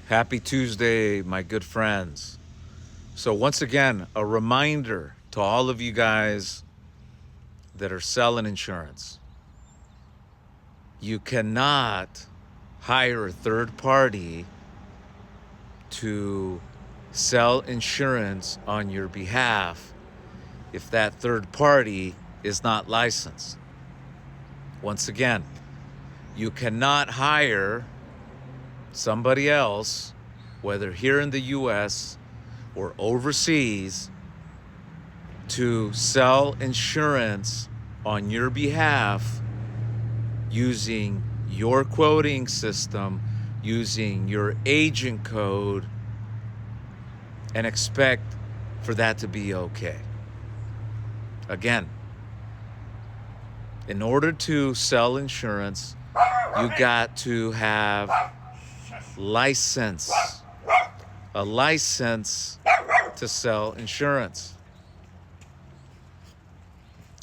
Happy Tuesday, my good friends. So, once again, a reminder to all of you guys that are selling insurance. You cannot hire a third party to sell insurance on your behalf if that third party is not licensed. Once again, you cannot hire somebody else, whether here in the US or overseas, to sell insurance on your behalf using your quoting system, using your agent code, and expect for that to be okay. Again, in order to sell insurance, you got to have license, a license to sell insurance.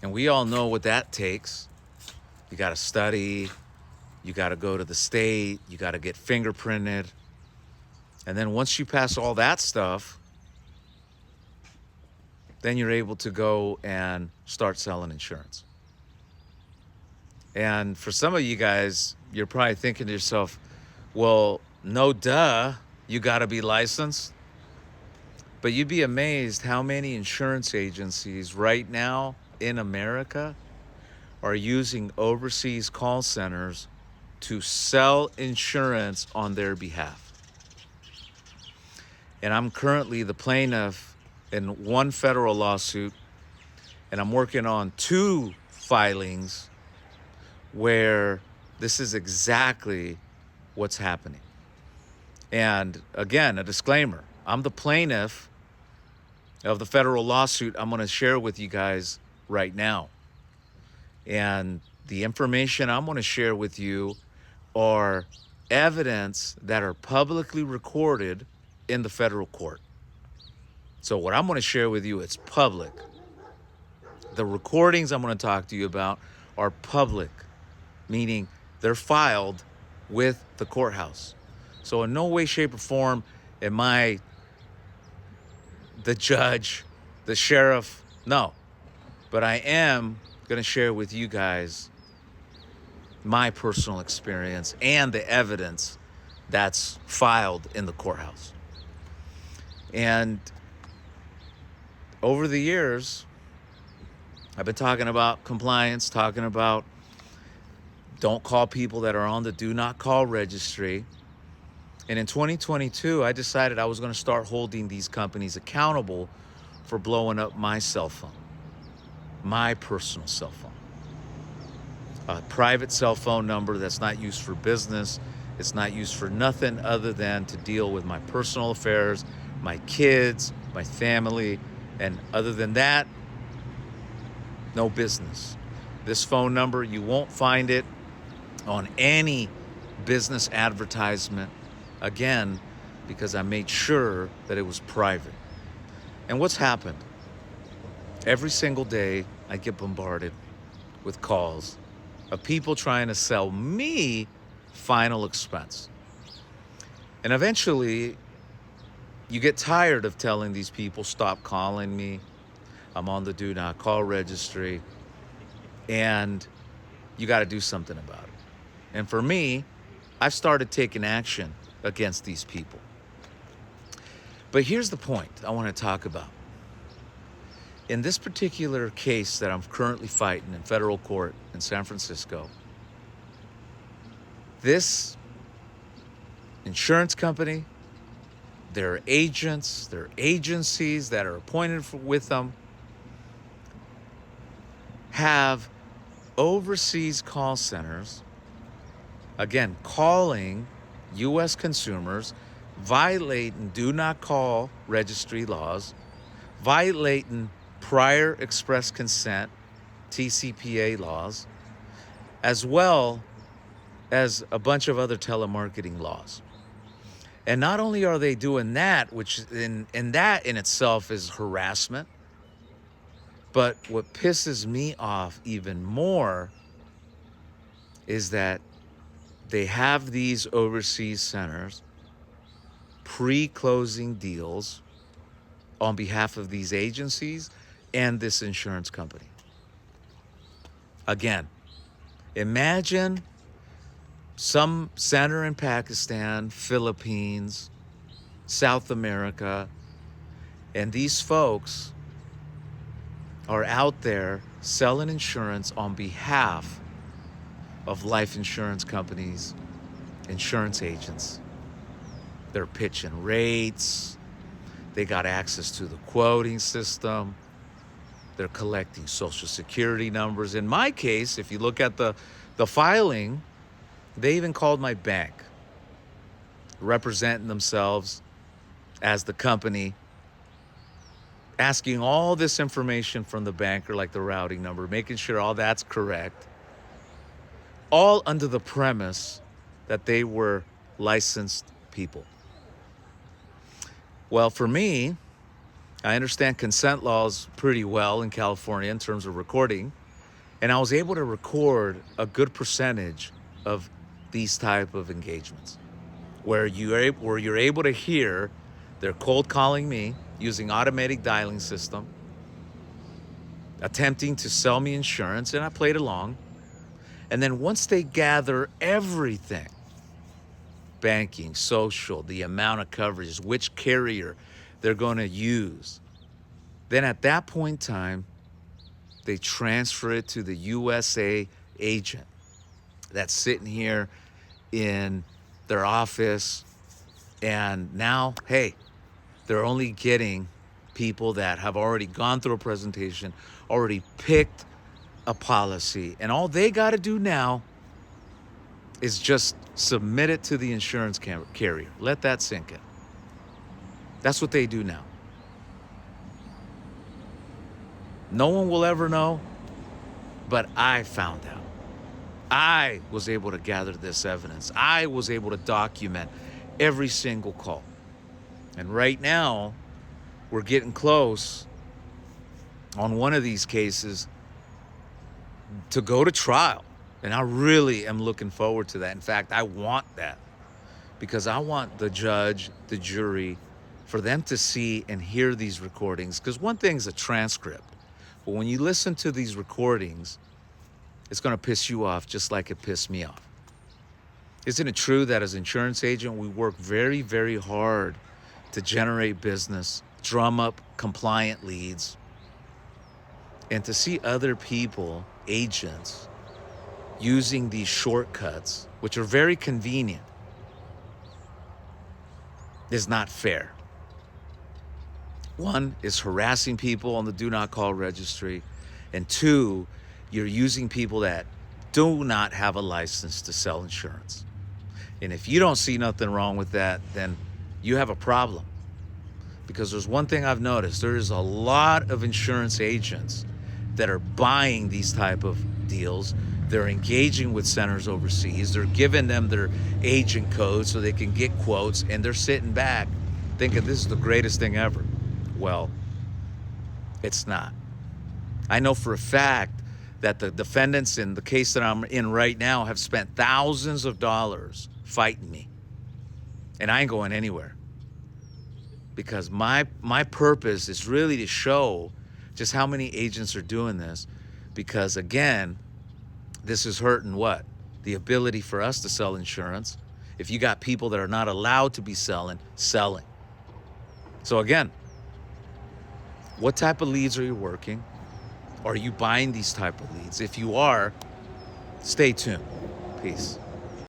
And we all know what that takes. You got to study, you got to go to the state, you got to get fingerprinted. And then once you pass all that stuff, then you're able to go and start selling insurance. And for some of you guys, you're probably thinking to yourself, well, no duh, you got to be licensed. But you'd be amazed how many insurance agencies right now in America are using overseas call centers to sell insurance on their behalf. And I'm currently the plaintiff in one federal lawsuit, and I'm working on two filings where this is exactly what's happening. And again, a disclaimer, I'm the plaintiff of the federal lawsuit I'm going to share with you guys right now. And the information I'm going to share with you are evidence that are publicly recorded in the federal court. So what I'm going to share with you, it's public. The recordings I'm going to talk to you about are public, meaning they're filed with the courthouse. So in no way, shape, or form am I the judge, the sheriff, no. But I am going to share with you guys my personal experience and the evidence that's filed in the courthouse. And over the years, I've been talking about compliance, talking about don't call people that are on the do not call registry. And in 2022, I decided I was going to start holding these companies accountable for blowing up my cell phone, my personal cell phone. A private cell phone number that's not used for business. It's not used for nothing other than to deal with my personal affairs, my kids, my family. And other than that, no business. This phone number, you won't find it on any business advertisement. Again, because I made sure that it was private. And what's happened? Every single day, I get bombarded with calls of people trying to sell me final expense. And eventually, you get tired of telling these people, stop calling me. I'm on the do not call registry. And you got to do something about it. And for me, I've started taking action against these people. But here's the point I want to talk about. In this particular case that I'm currently fighting in federal court in San Francisco, this insurance company, their agents, their agencies that are appointed with them, have overseas call centers, again, calling U.S. consumers, violating do not call registry laws, violating prior express consent, TCPA laws, as well as a bunch of other telemarketing laws. And not only are they doing that, which in that in itself is harassment, but what pisses me off even more is that they have these overseas centers pre-closing deals on behalf of these agencies and this insurance company. Again, imagine some center in Pakistan, Philippines, South America, and these folks are out there selling insurance on behalf of life insurance companies, insurance agents. They're pitching rates. They got access to the quoting system. They're collecting social security numbers. In my case, if you look at the filing, they even called my bank, representing themselves as the company, asking all this information from the banker, like the routing number, making sure all that's correct, all under the premise that they were licensed people. Well, for me, I understand consent laws pretty well in California in terms of recording, and I was able to record a good percentage of these type of engagements where you're able to hear they're cold calling me using automatic dialing system, attempting to sell me insurance, and I played along. And then once they gather everything, banking, social, the amount of coverage, which carrier they're going to use, then at that point in time, they transfer it to the USA agent that's sitting here in their office. And now, hey, they're only getting people that have already gone through a presentation, already picked a policy. And all they got to do now is just submit it to the insurance carrier. Let that sink in. That's what they do now. No one will ever know, but I found out. I was able to gather this evidence. I was able to document every single call. And right now, we're getting close on one of these cases to go to trial. And I really am looking forward to that. In fact, I want that because I want the judge, the jury, for them to see and hear these recordings. Because one thing is a transcript, but when you listen to these recordings, it's going to piss you off just like it pissed me off. Isn't it true that as an insurance agent, we work very, very hard to generate business, drum up compliant leads, and to see other people, agents, using these shortcuts, which are very convenient, is not fair. One is harassing people on the do not call registry, and two, you're using people that do not have a license to sell insurance. And if you don't see nothing wrong with that, then you have a problem. Because there's one thing I've noticed, there is a lot of insurance agents that are buying these type of deals. They're engaging with centers overseas. They're giving them their agent code so they can get quotes, and they're sitting back thinking this is the greatest thing ever. Well, it's not. I know for a fact that the defendants in the case that I'm in right now have spent thousands of dollars fighting me. And I ain't going anywhere. Because my purpose is really to show just how many agents are doing this. Because again, this is hurting what? The ability for us to sell insurance. If you got people that are not allowed to be selling. So again, what type of leads are you working? Are you buying these type of leads? If you are, stay tuned. Peace.